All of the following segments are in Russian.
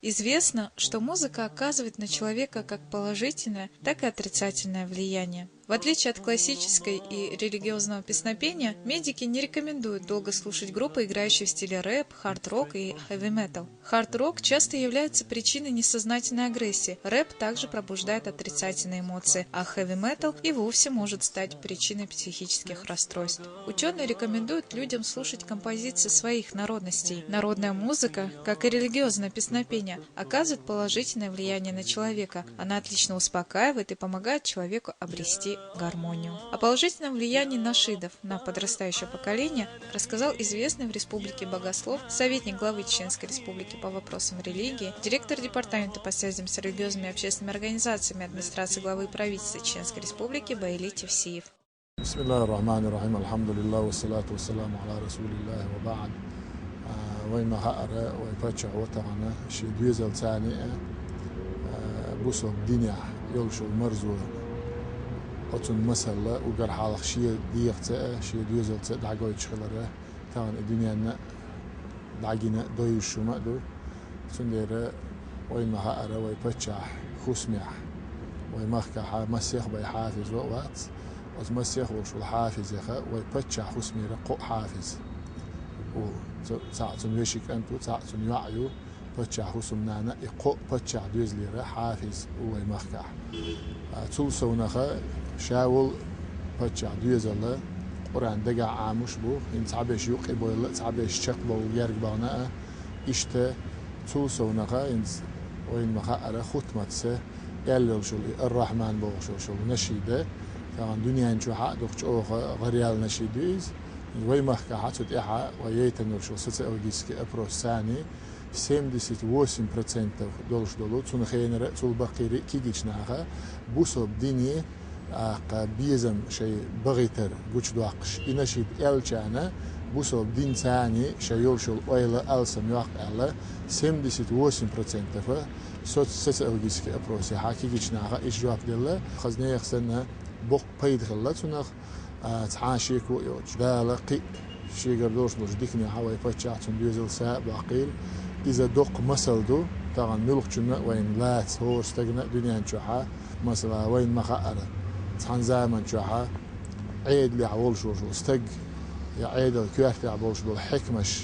Известно, что музыка оказывает на человека как положительное, так и отрицательное влияние. В отличие от классической и религиозного песнопения, медики не рекомендуют долго слушать группы, играющие в стиле рэп, хард-рок и хэви-метал. Хард-рок часто является причиной несознательной агрессии, рэп также пробуждает отрицательные эмоции, а хэви-метал и вовсе может стать причиной психических расстройств. Ученые рекомендуют людям слушать композиции своих народностей. Народная музыка, как и религиозное песнопение, оказывает положительное влияние на человека. Она отлично успокаивает и помогает человеку обрести гармонию. О положительном влиянии нашидов на подрастающее поколение рассказал известный в республике богослов, советник главы Чеченской республики по вопросам религии, директор департамента по связям с религиозными и общественными организациями администрации главы правительства Чеченской республики Байли Тевсиев. Бисмиллахир-рахманир-рахим, алхамдулиллах, вассалату вассаламу аля расулиллахи ва ба'д. وين هقرا ويفتح وطعنا شي دويزل ثاني بوسو الدنيا يلشو المرزو قطن مسلا وقر حالق شي ديقتا شي دويزل تا دعقوي تشخلره طبعا الدنيا دعقينا دويشو مقدو سندير وين هقرا ويفتح خسمح ويمخكح مسيخ بي حافظ وقت مسيخ وشو الحافظ يخا ويفتح خسمي رقو حافظ تعطون ويشك أنتو تعطون يعيو بتشع حسمنا يقو بتشع دوز ليرة حافظ ويمخكح تولسونخا شاول بتشع دوز الله قرآن دقع عاموش بو إن تعبش يوقي بو تعبش شق بو يرق بانا إشتا تولسونخا إن وين مخاء ختمة سه يلل شو الرحمن بو شو نشيده طبعا دنيا نشو حق دوخش أو غريال نشيدوز ويمخكح حتى إحا ويتنور شو ستة أوجيسكي أبروس ثاني 78% دولش دولو تون خينر تول بقيري كيجيش ناخا بوسو بديني بيزم شيء بغيتر جوش دواقش إنشيد إلشانا بوسو بدين ثاني شيء يلشل أويلا ألسم يوق ألا 78% فا صوت ستة أوجيسكي أبروس إحا كيجيش ناخا إيش جواب دلله خزني يخسنا بق بيد خلت تونخ تعاشيكو يوج دالقي شي قردوش بوش ديكني حواي فتشاتون ديوزل ساء باقيل إذا دق مسلدو طبعا ملق جنة وين لات هو استغنى دنيا نشوحا مثلا وين مخاءرة تحن زامن شوحا عيد لي عول شو استق يا عيد الكوارتي عبول شو حكمش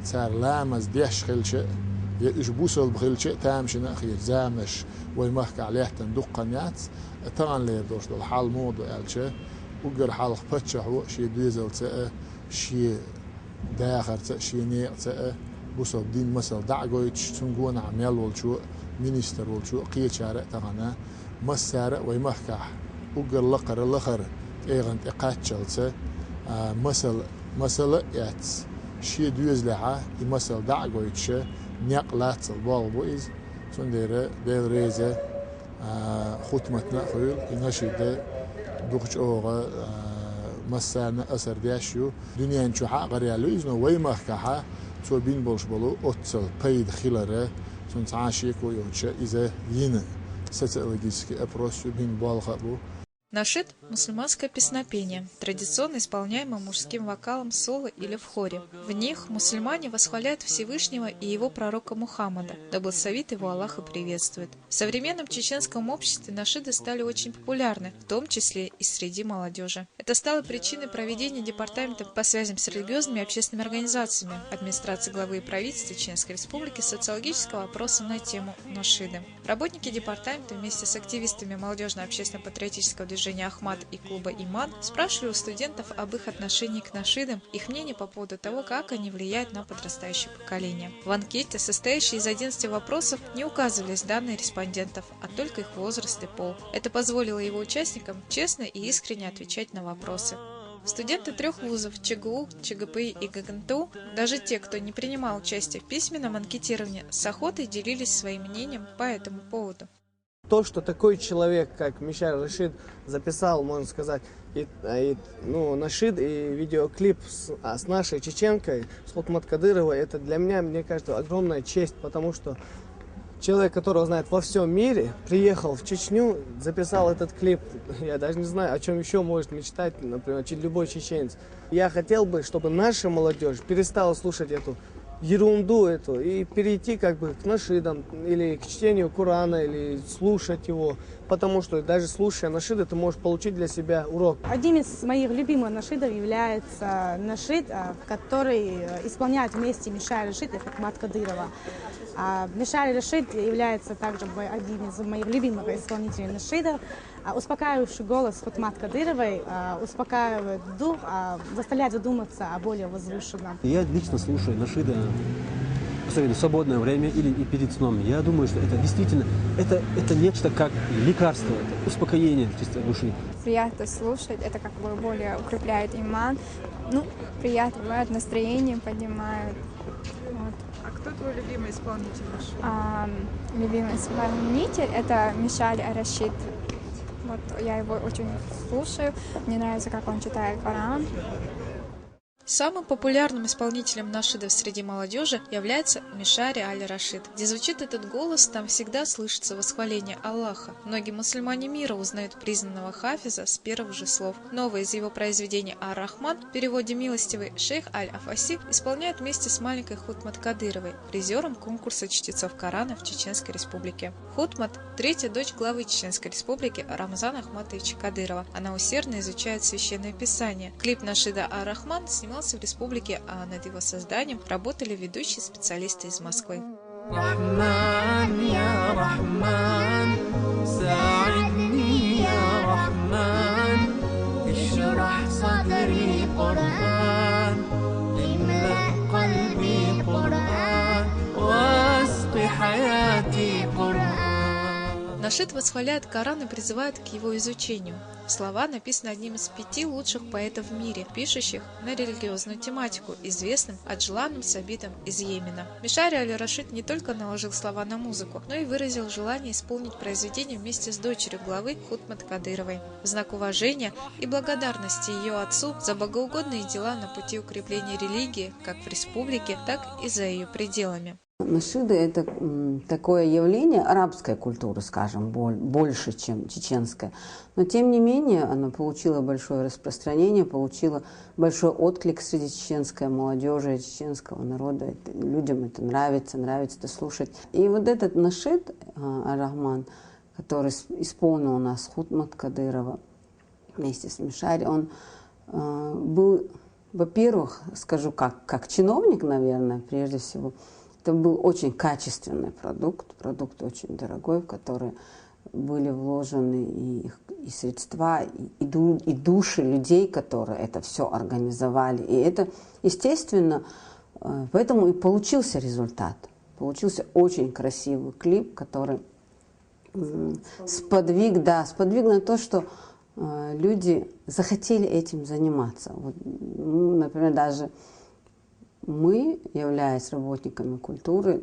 صار لامز ديش خلش يا إيش بوصل بخلش تامشنا أخير زامش وين مخك عليه تندقنيات طبعا لي دوش دول حال موضوع الشيء وقر حالق فتشحو شي ديزل تاء شي داخر تاء شي نيق تاء بوصل دين مثل دعقويتش تنقون عميال والشو مينيستر والشو قيل شارع تغنى مسارع ويمخكح وقر لقر لخر ايغن اقاتشل تاء مثل يات شي دوزلعه يمثل دعقويتش نيق لات البال بويز تندير ديل ريزه ختمتنا خيل ينشيد دوخش أوغا مسانا أسر دياشيو دنيا نشو حق غريالو إذن ويمخكحا تو بين بولش بولو أتصل بيد خلره تون تعاشيكو يوتشا إذا ين ستألогически أبروسيو بين بالخابو. Нашид – мусульманское песнопение, традиционно исполняемое мужским вокалом соло или в хоре. В них мусульмане восхваляют Всевышнего и его пророка Мухаммада, да благословит его Аллах и приветствует. В современном чеченском обществе нашиды стали очень популярны, в том числе и среди молодежи. Это стало причиной проведения департамента по связям с религиозными и общественными организациями администрации главы и правительства Чеченской республики социологического опроса на тему нашиды. Работники департамента вместе с активистами молодежно-общественно-патриотического движения «Ахмад» и клуба «Иман» спрашивали у студентов об их отношении к нашидам, их мнение по поводу того, как они влияют на подрастающее поколение. В анкете, состоящей из 11 вопросов, не указывались данные респондентов, а только их возраст и пол. Это позволило его участникам честно и искренне отвечать на вопросы. Студенты 3 вузов ЧГУ, ЧГПИ и ГГНТУ, даже те, кто не принимал участие в письменном анкетировании, с охотой делились своим мнением по этому поводу. То, что такой человек, как Мишар Рашид, записал, можно сказать, нашид и видеоклип с нашей чеченкой, с Хутмат Кадыровой, это для меня, мне кажется, огромная честь, потому что человек, которого знает во всем мире, приехал в Чечню, записал этот клип. Я даже не знаю, о чем еще может мечтать, например, любой чеченец. Я хотел бы, чтобы наша молодежь перестала слушать эту ерунду эту и перейти как бы к нашидам или к чтению Корана или слушать его, потому что даже слушая нашиды, ты можешь получить для себя урок. Одним из моих любимых нашидов является нашид, который исполняет вместе Мишарь Рашид и Хутмат Кадырова. Мишарь Рашид является также одним из моих любимых исполнителей нашидов. Успокаивающий голос Хутмат Кадыровой успокаивает дух, заставляет задуматься о более возвышенном. Я лично слушаю нашиды, особенно в свободное время или и перед сном. Я думаю, что это действительно это нечто как лекарство, это успокоение чистой души. Приятно слушать, это как бы более укрепляет иман, приятно бывает, настроение поднимает. Вот. А кто твой любимый исполнитель нашид? Любимый исполнитель это Мишарь Рашид. Вот я его очень слушаю, мне нравится, как он читает Коран. Самым популярным исполнителем нашидов среди молодежи является Мишарь Аль-Рашид. Где звучит этот голос, там всегда слышится восхваление Аллаха. Многие мусульмане мира узнают признанного хафиза с первых же слов. Новое из его произведения «Ар-Рахман» в переводе «Милостивый» шейх Аль-Афаси исполняет вместе с маленькой Хутмат Кадыровой, призером конкурса чтецов Корана в Чеченской Республике. Хутмат – третья дочь главы Чеченской Республики Рамзана Ахматовича Кадырова. Она усердно изучает священное писание. Клип нашида «Ар-Рахман» снимался в республике, а над его созданием работали ведущие специалисты из Москвы. Нашид восхваляет Коран и призывает к его изучению. Слова написаны одним из 5 лучших поэтов в мире, пишущих на религиозную тематику, известным Аджланом Сабитом из Йемена. Мишарь Аль-Рашид не только наложил слова на музыку, но и выразил желание исполнить произведение вместе с дочерью главы Хутмат Кадыровой. В знак уважения и благодарности ее отцу за богоугодные дела на пути укрепления религии как в республике, так и за ее пределами. Нашиды – это такое явление арабской культуры, скажем, больше, чем чеченская. Но, тем не менее, оно получило большое распространение, получило большой отклик среди чеченской молодежи, чеченского народа. Людям это нравится это слушать. И вот этот нашид Ар-Рахман, который исполнил у нас Хутмат Кадырова вместе с Мишарь, он был, во-первых, скажу как чиновник, наверное, прежде всего, это был очень качественный продукт очень дорогой, в который были вложены и средства, и души людей, которые это все организовали. И это, естественно, поэтому и получился результат. Получился очень красивый клип, который сподвиг на то, что люди захотели этим заниматься. Вот, например, даже мы, являясь работниками культуры,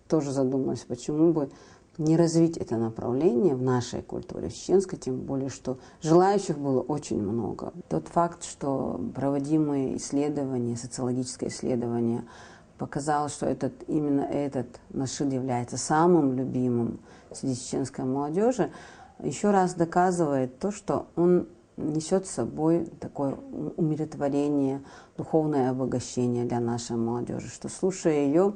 тоже задумались, почему бы не развить это направление в нашей культуре, в чеченской, тем более, что желающих было очень много. Тот факт, что проводимые исследования, социологическое исследование показало, что именно этот нашид является самым любимым среди чеченской молодежи, еще раз доказывает то, что он несет с собой такое умиротворение, духовное обогащение для нашей молодежи, что, слушая ее,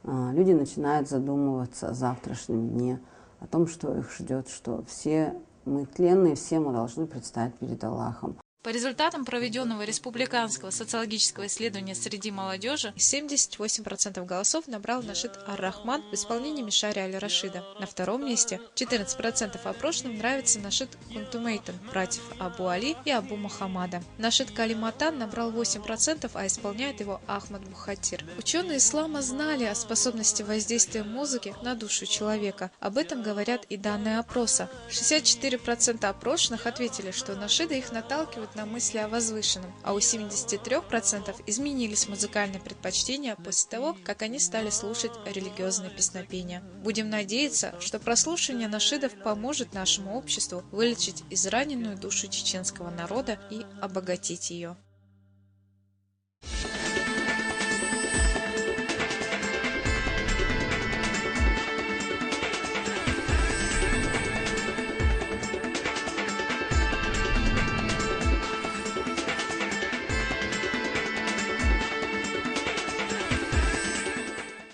люди начинают задумываться о завтрашнем дне, о том, что их ждет, что все мы тленные, все мы должны предстать перед Аллахом. По результатам проведенного республиканского социологического исследования среди молодежи 78% голосов набрал нашид Ар-Рахман в исполнении Мишаря Аль-Рашида. На втором месте 14% опрошенным нравится нашид Кунтумейтан, братьев Абу Али и Абу Мухаммада. Нашид Калиматан набрал 8%, а исполняет его Ахмад Бухатир. Ученые ислама знали о способности воздействия музыки на душу человека. Об этом говорят и данные опроса. 64% опрошенных ответили, что нашиды их наталкивают на мысли о возвышенном, а у 73% изменились музыкальные предпочтения после того, как они стали слушать религиозные песнопения. Будем надеяться, что прослушивание нашидов поможет нашему обществу вылечить израненную душу чеченского народа и обогатить ее.